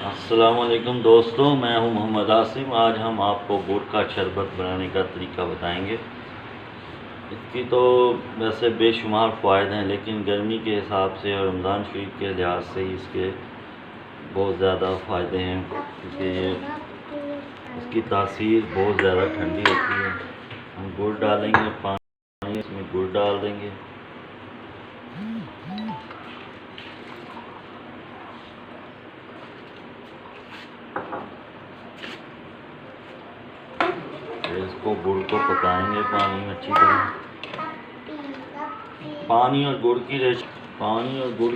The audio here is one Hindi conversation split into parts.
अस्सलाम वालेकुम दोस्तों, मैं हूं मोहम्मद आसिम। आज हम आपको गुड़ का शरबत बनाने का तरीका बताएंगे। इसकी तो वैसे बेशुमार फ़ायदे हैं, लेकिन गर्मी के हिसाब से और रमज़ान शरीफ के लिहाज से ही इसके बहुत ज़्यादा फ़ायदे हैं, क्योंकि इसकी तासीर बहुत ज़्यादा ठंडी होती है। हम गुड़ डालेंगे, पानी इसमें गुड़ डाल देंगे। इसको गुड़ को पकाएंगे पानी में अच्छी तरह। पानी और गुड़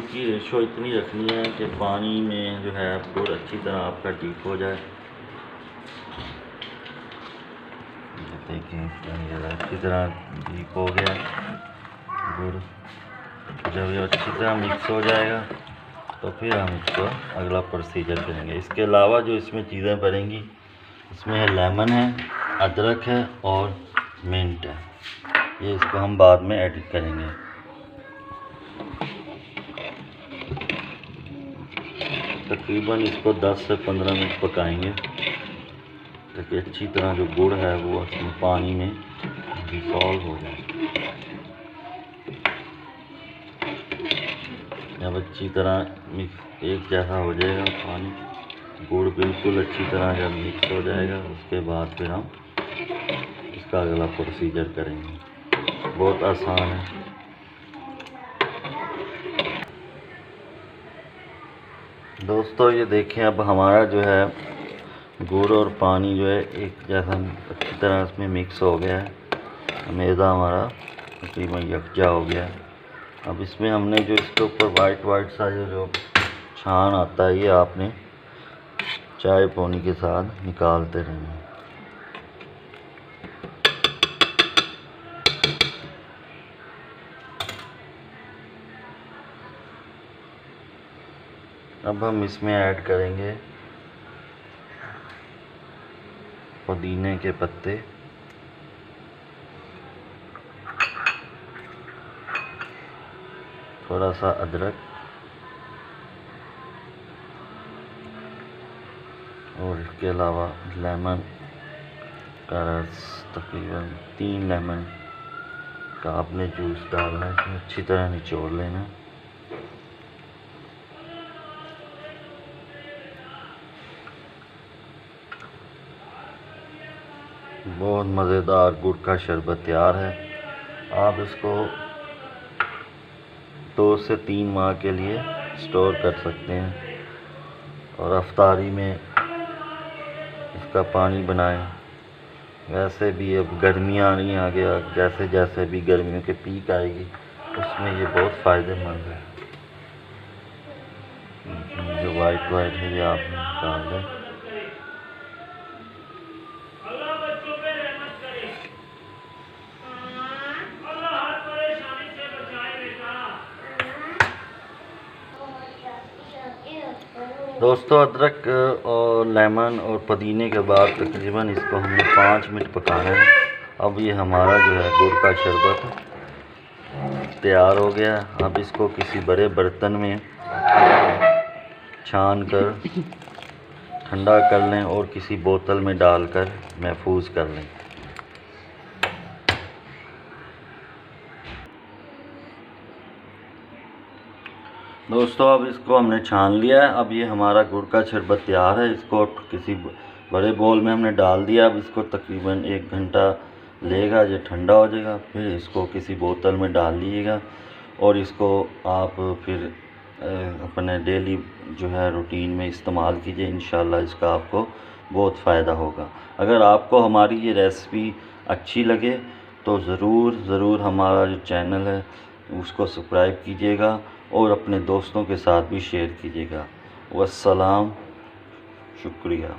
की रेशो इतनी रखनी है कि पानी में जो है गुड़ अच्छी तरह आपका डीप हो जाए। देखिए अच्छी तरह डीप हो गया गुड़। जब ये अच्छी तरह मिक्स हो जाएगा तो फिर हम इसको अगला प्रोसीजर करेंगे। इसके अलावा जो इसमें चीज़ें पड़ेंगी, इसमें है लेमन है, अदरक है और मिंट है। ये इसको हम बाद में ऐड करेंगे। तकरीबन इसको 10 से 15 मिनट पकाएंगे ताकि अच्छी तरह जो गुड़ है वो इसमें पानी में डिसॉल्व हो जाए। जब अच्छी तरह मिक्स एक जैसा हो जाएगा पानी, गुड़ बिल्कुल अच्छी तरह जब मिक्स हो जाएगा, उसके बाद फिर हम इसका अगला प्रोसीजर करेंगे। बहुत आसान है। दोस्तों ये देखें, अब हमारा जो है गुड़ और पानी जो है एक जैसा अच्छी तरह इसमें मिक्स हो गया है। मैदा हमारा तकरीबन यकजा हो गया है। अब इसमें हमने जो इसके ऊपर वाइट सा जो छान आता है, ये आपने चाय पानी के साथ निकालते रहना। अब हम इसमें ऐड करेंगे पुदीने के पत्ते, थोड़ा सा अदरक और इसके अलावा लेमन का रस, तकरीबन 3 लेमन का आपने जूस डालना है। इसमें अच्छी तरह निचोड़ लेना। बहुत मज़ेदार गुड़ का शरबत तैयार है। आप इसको 2 से 3 माह के लिए स्टोर कर सकते हैं और अफ्तारी में इसका पानी बनाएं। वैसे भी अब गर्मियाँ नहीं आ गया, जैसे जैसे भी गर्मियों के पीक आएगी उसमें ये बहुत फ़ायदेमंद है। जो वाइट है ये आप निकाल दें। दोस्तों अदरक और लेमन और पुदीने के बाद तकरीबन इसको हमने 5 मिनट पकाना है। अब ये हमारा जो है गुड़ का शरबत तैयार हो गया। अब इसको किसी बड़े बर्तन में छान कर ठंडा कर लें और किसी बोतल में डालकर महफूज कर लें। दोस्तों अब इसको हमने छान लिया है। अब ये हमारा गुड़ का शरबत तैयार है। इसको किसी बड़े बोल में हमने डाल दिया। अब इसको तकरीबन 1 घंटा लेगा, ये ठंडा हो जाएगा। फिर इसको किसी बोतल में डाल लीजिएगा और इसको आप फिर अपने डेली जो है रूटीन में इस्तेमाल कीजिए। इंशाल्लाह इसका आपको बहुत फ़ायदा होगा। अगर आपको हमारी ये रेसिपी अच्छी लगे तो ज़रूर हमारा जो चैनल है उसको सब्सक्राइब कीजिएगा और अपने दोस्तों के साथ भी शेयर कीजिएगा। वस्सलाम, शुक्रिया।